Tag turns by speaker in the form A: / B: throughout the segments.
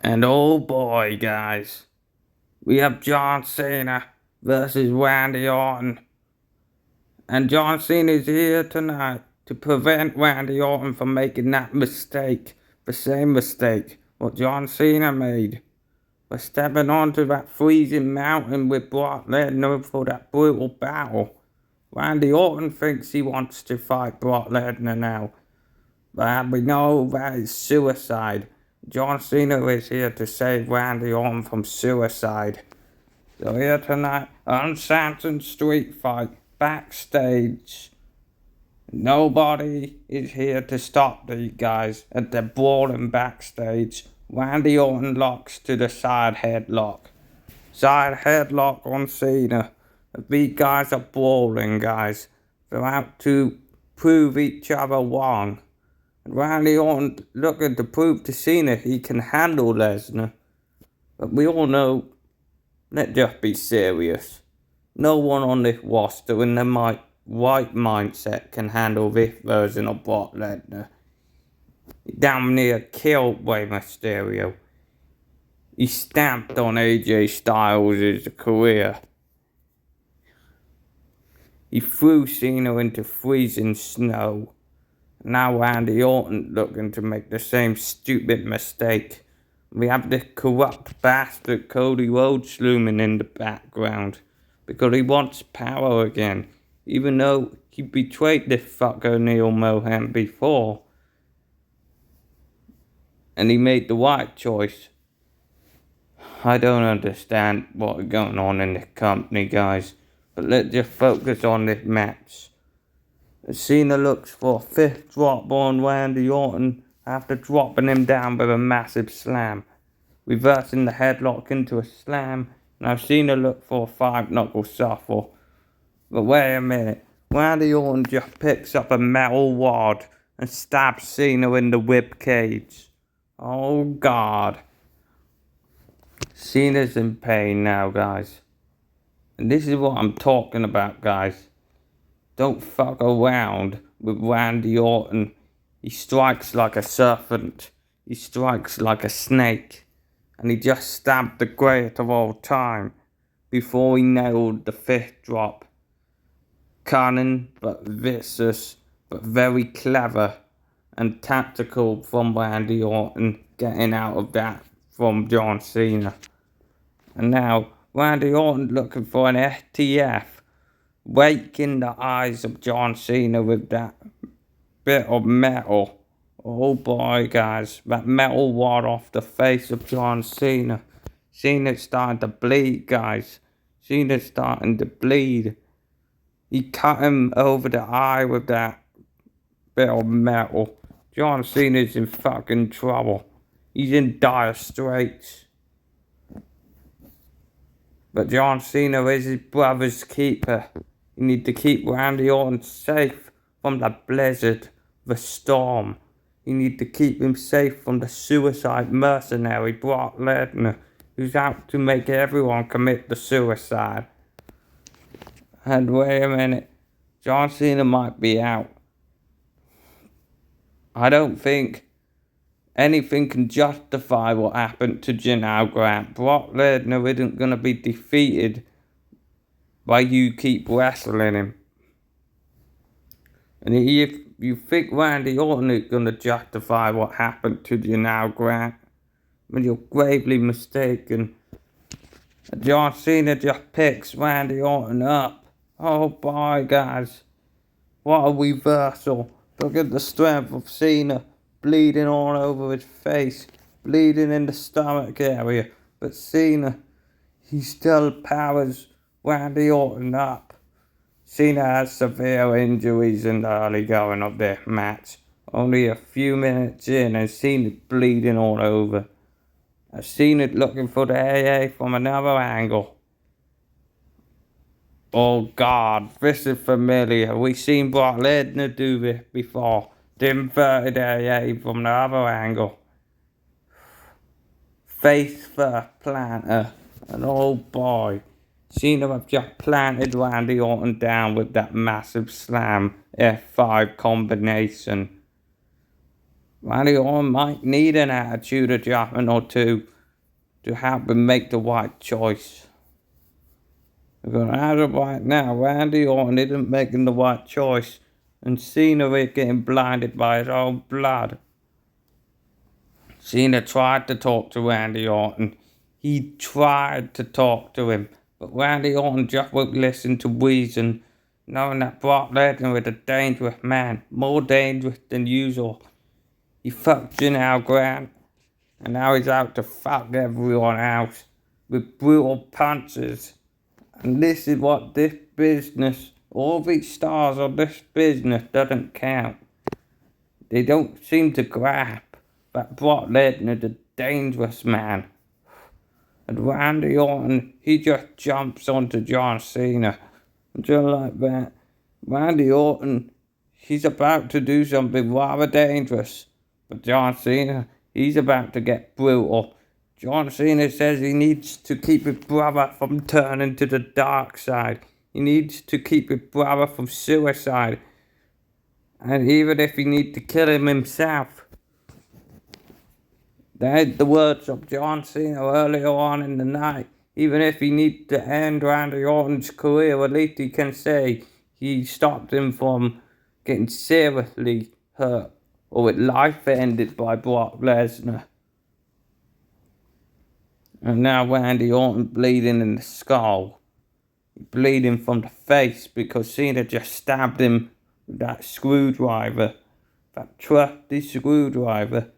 A: And oh boy, guys, we have John Cena versus Randy Orton. And John Cena is here tonight to prevent Randy Orton from making that mistake, the same mistake what John Cena made. By stepping onto that freezing mountain with Brock Lesnar for that brutal battle. Randy Orton thinks he wants to fight Brock Lesnar now. But we know that is suicide. John Cena is here to save Randy Orton from suicide. So here tonight, Unsantioned street fight, backstage. Nobody is here to stop these guys as they're brawling backstage. Randy Orton locks to the side headlock. Side headlock on Cena. These guys are brawling, guys. They're out to prove each other wrong. Randy Orton looking to prove to Cena he can handle Lesnar. But we all know, let's just be serious. No one on this roster in their right mindset can handle this version of Brock Lesnar. He damn near killed Rey Mysterio. He stamped on AJ Styles' career. He threw Cena into freezing snow. Now Randy Orton looking to make the same stupid mistake. We have this corrupt bastard Cody Rhodes looming in the background because he wants power again, even though he betrayed this fucker Neil Mohan before. And he made the right choice. I don't understand what's going on in this company, guys, but let's just focus on this match. Cena looks for a fifth drop on Randy Orton after dropping him down with a massive slam, reversing the headlock into a slam. Now Cena looked for a 5-knuckle shuffle. But wait a minute, Randy Orton just picks up a metal rod and stabs Cena in the rib cage. Oh God. Cena's in pain now, guys. And this is what I'm talking about, guys. Don't fuck around with Randy Orton. He strikes like a serpent. He strikes like a snake. And he just stabbed the greatest of all time before he nailed the fifth drop. Cunning but vicious, but very clever and tactical from Randy Orton, getting out of that from John Cena. And now Randy Orton looking for an STF. Waking the eyes of John Cena with that bit of metal. Oh boy, guys, that metal rod off the face of John Cena. Cena's starting to bleed, guys. Cena's starting to bleed. He cut him over the eye with that bit of metal. John Cena's in fucking trouble. He's in dire straits. But John Cena is his brother's keeper. You need to keep Randy Orton safe from the blizzard, the storm. You need to keep him safe from the suicide mercenary Brock Lesnar, who's out to make everyone commit the suicide. And wait a minute, John Cena might be out. I don't think anything can justify what happened to Janelle Grant. Brock Lesnar isn't going to be defeated by you keep wrestling him. And if you think Randy Orton is going to justify what happened to Janelle Grant, then you're gravely mistaken. John Cena just picks Randy Orton up. Oh boy, guys. What a reversal. Look at the strength of Cena. Bleeding all over his face. Bleeding in the stomach area. But Cena, he still powers Randy Orton up. Cena has severe injuries in the early going of this match. Only a few minutes in and Cena's bleeding all over. Cena's looking for the AA from another angle. Oh God, this is familiar. We've seen Brock Lesnar do this before. The inverted AA from the other angle. Face first planter. And oh boy, Cena have just planted Randy Orton down with that massive slam F5 combination. Randy Orton might need an attitude adjustment or two, to help him make the right choice. Because as of right now, Randy Orton isn't making the right choice, and Cena is getting blinded by his own blood. Cena tried to talk to Randy Orton. He tried to talk to him, but Randy Orton just won't listen to reason, knowing that Brock Lesnar is a dangerous man, more dangerous than usual. He fucked Janelle Grant, and now he's out to fuck everyone else with brutal punches. And this is what this business, all these stars of this business doesn't count. They don't seem to grasp that Brock Lesnar is a dangerous man. And Randy Orton, he just jumps onto John Cena. And just like that, Randy Orton, he's about to do something rather dangerous. But John Cena, he's about to get brutal. John Cena says he needs to keep his brother from turning to the dark side. He needs to keep his brother from suicide. And even if he needs to kill him himself. That's the words of John Cena earlier on in the night. Even if he needs to end Randy Orton's career, at least he can say he stopped him from getting seriously hurt or with life ended by Brock Lesnar. And now Randy Orton bleeding in the skull. Bleeding from the face because Cena just stabbed him with that screwdriver. That trusty screwdriver.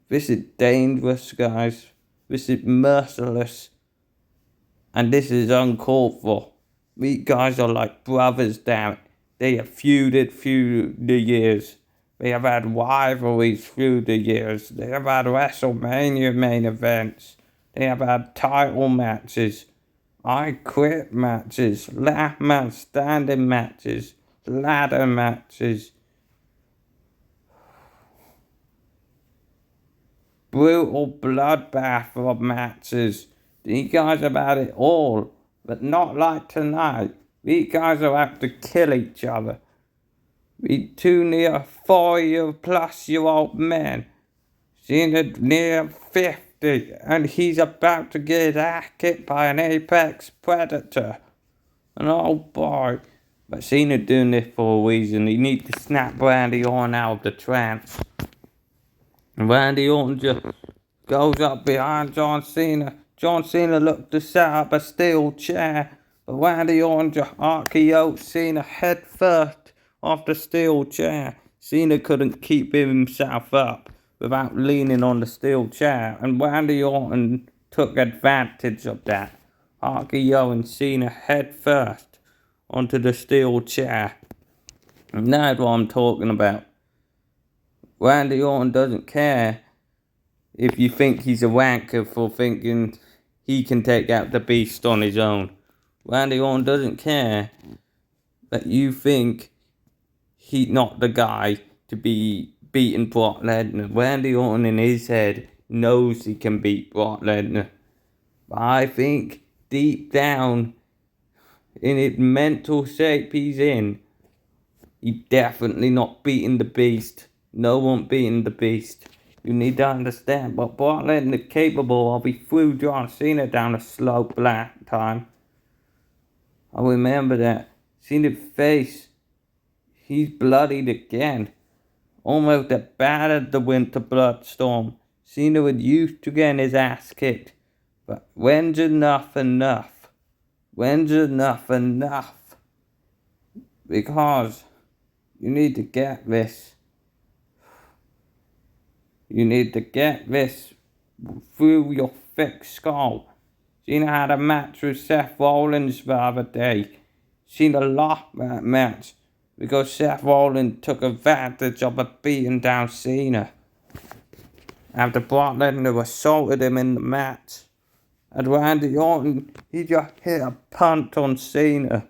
A: This is dangerous, guys. This is merciless. And this is uncalled for. These guys are like brothers, damn it. They have feuded through the years. They have had rivalries through the years. They have had WrestleMania main events. They have had title matches. I Quit matches. Last man standing matches. Ladder matches. Brutal bloodbath of matches. These guys have had it all, but not like tonight. These guys are out to kill each other. These two near 4-plus-year-old men. Cena near 50, and he's about to get his ass kicked by an apex predator. And oh boy, but Cena doing this for a reason. He needs to snap Randy Orton out of the trance. And Randy Orton just goes up behind John Cena. John Cena looked to set up a steel chair, but Randy Orton just RKO'd Cena head first off the steel chair. Cena couldn't keep himself up without leaning on the steel chair, and Randy Orton took advantage of that, RKO'ing Cena head first onto the steel chair. And that's what I'm talking about. Randy Orton doesn't care if you think he's a wanker for thinking he can take out the beast on his own. Randy Orton doesn't care that you think he's not the guy to be beating Brock Lesnar. Randy Orton in his head knows he can beat Brock Lesnar. But I think deep down in his mental shape he's in, he's definitely not beating the beast. No one beating the beast. You need to understand what Brock Lesnar is capable of. He threw John Cena down a slope last time. I remember that. Cena's face. He's bloodied again. Almost as bad as the Winter Bloodstorm. Cena was used to getting his ass kicked. But when's enough enough? When's enough enough? Because you need to get this. You need to get this through your thick skull. Cena had a match with Seth Rollins the other day. Cena lost that match because Seth Rollins took advantage of a beating down Cena. After Brock Lesnar assaulted him in the match. And Randy Orton, he just hit a punt on Cena.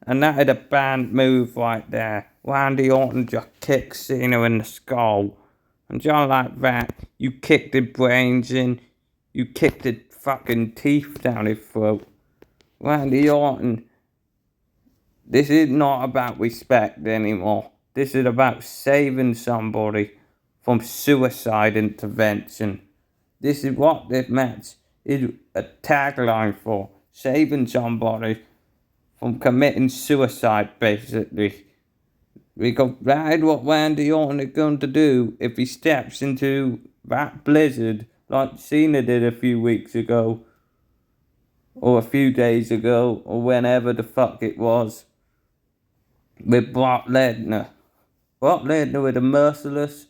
A: And that is a bad move right there. Randy Orton just kicked Cena in the skull. And just like that, you kicked his brains in. You kicked his fucking teeth down his throat. Randy Orton, this is not about respect anymore. This is about saving somebody from suicide intervention. This is what this match is a tagline for saving somebody from committing suicide, basically. Because that is what Randy Orton is going to do if he steps into that blizzard like Cena did a few weeks ago, or a few days ago, or whenever the fuck it was, with Brock Lesnar. Brock Lesnar with a merciless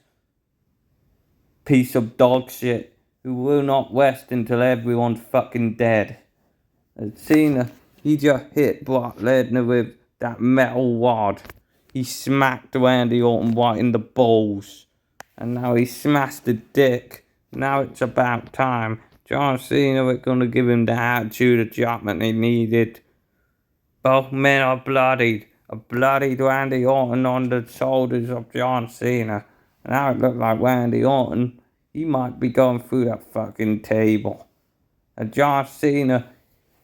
A: piece of dog shit who will not rest until everyone's fucking dead. And Cena, he just hit Brock Lesnar with that metal rod. He smacked Randy Orton right in the balls. And now he smashed the dick. Now it's about time. John Cena is going to give him the attitude adjustment he needed. Both men are bloodied. A bloodied Randy Orton on the shoulders of John Cena. Now it looks like Randy Orton, he might be going through that fucking table. And John Cena,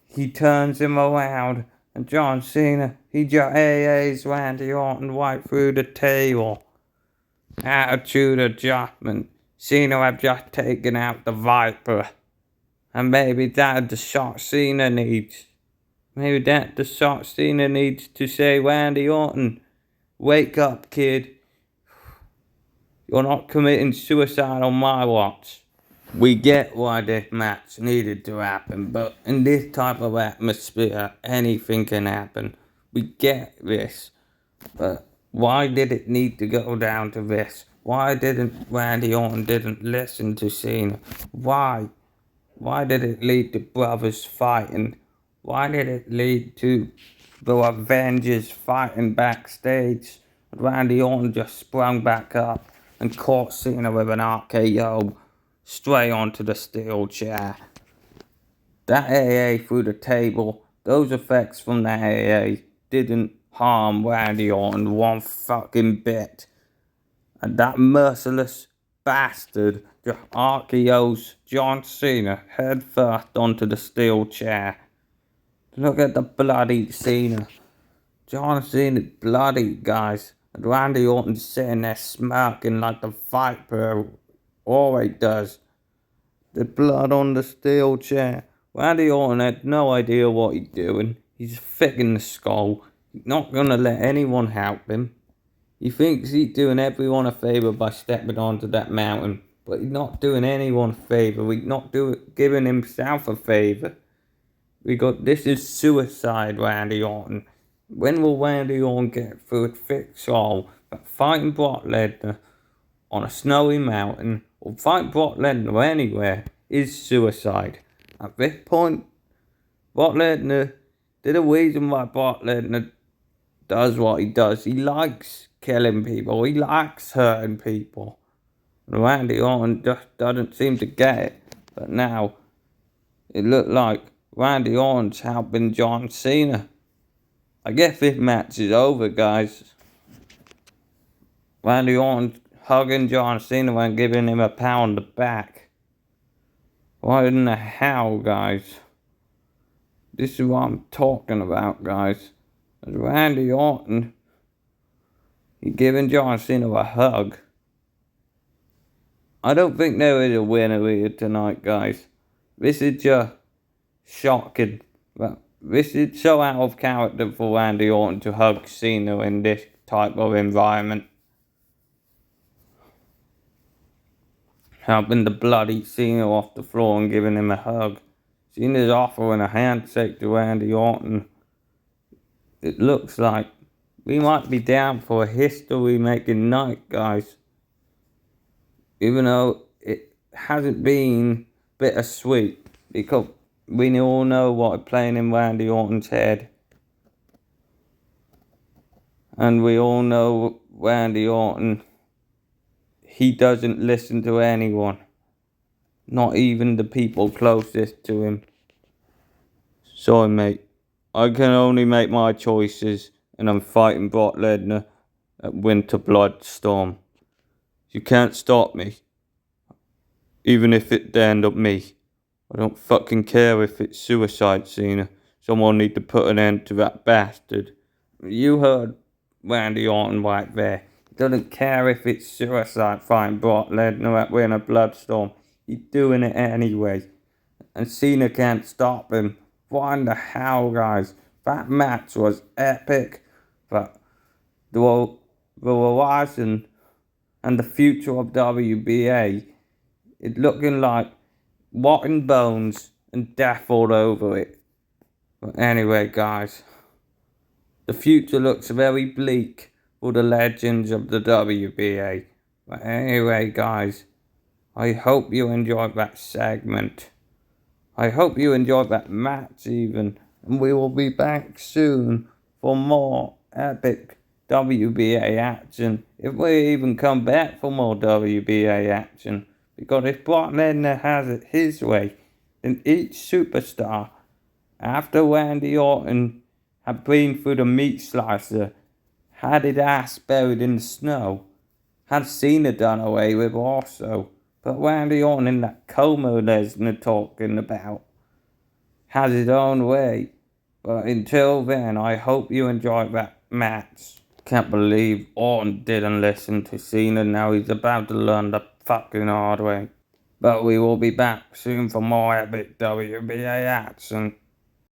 A: he turns him around. And John Cena, he just AA's Randy Orton right through the table. Attitude adjustment. Cena have just taken out the Viper. And maybe that's the shot Cena needs. Maybe that's the shot Cena needs to say, Randy Orton, wake up, kid. You're not committing suicide on my watch. We get why this match needed to happen, but in this type of atmosphere, anything can happen. We get this, but why did it need to go down to this? Why didn't Randy Orton didn't listen to Cena? Why? Why did it lead to brothers fighting? Why did it lead to the Avengers fighting backstage? Randy Orton just sprung back up and caught Cena with an RKO straight onto the steel chair. That AA through the table, those effects from that AA didn't harm Randy Orton one fucking bit. And that merciless bastard just RKO's John Cena head first onto the steel chair. Look at the bloody Cena. John Cena's bloody, guys. And Randy Orton's sitting there smirking like the Viper always does. The blood on the steel chair. Randy Orton had no idea what he's doing. He's thick in the skull. He's not gonna let anyone help him. He thinks he's doing everyone a favour by stepping onto that mountain. But he's not doing anyone a favour. He's not giving himself a favour. This is suicide, Randy Orton. When will Randy Orton get through a thick skull? But fighting Brock Lesnar on a snowy mountain, or fight Brock Lesnar anywhere, is suicide. At this point, Brock Lesnar, there's a reason why Brock Lesnar does what he does. He likes killing people. He likes hurting people. And Randy Orton just doesn't seem to get it. But now, it looked like Randy Orton's helping John Cena. I guess this match is over, guys. Randy Orton hugging John Cena and giving him a pat on the back. What in the hell, guys? This is what I'm talking about, guys. As Randy Orton, he giving John Cena a hug. I don't think there is a winner here tonight, guys. This is just shocking. But this is so out of character for Randy Orton to hug Cena in this type of environment. Helping the bloody Cena off the floor and giving him a hug. Cena's offering a handshake to Randy Orton. It looks like we might be down for a history-making night, guys. Even though it hasn't been bittersweet, because we all know what's playing in Randy Orton's head. And we all know Randy Orton, he doesn't listen to anyone. Not even the people closest to him. Sorry, mate. I can only make my choices, and I'm fighting Brock Lesnar at Winter Bloodstorm. You can't stop me. Even if it end up me. I don't fucking care if it's suicide, Cena. Someone need to put an end to that bastard. You heard Randy Orton right there. He doesn't care if it's suicide fighting Brock Lesnar at Winter Bloodstorm. He's doing it anyway. and Cena can't stop him. What in the hell, guys? That match was epic. But the horizon and the future of WBA, it's looking like rotten bones and death all over it. But anyway, guys, the future looks very bleak for the legends of the WBA. But anyway, guys, I hope you enjoyed that segment. I hope you enjoyed that match even. And we will be back soon for more epic WBA action. If we even come back for more WBA action. Because if Brock Lesnar has it his way, then each superstar, after Randy Orton had been through the meat slicer, had his ass buried in the snow, had Cena done away with also. But Randy Orton in that coma Lesnar talking about has his own way. But until then, I hope you enjoyed that match. Can't believe Orton didn't listen to Cena. Now he's about to learn the fucking hard way. But we will be back soon for more epic WBA action.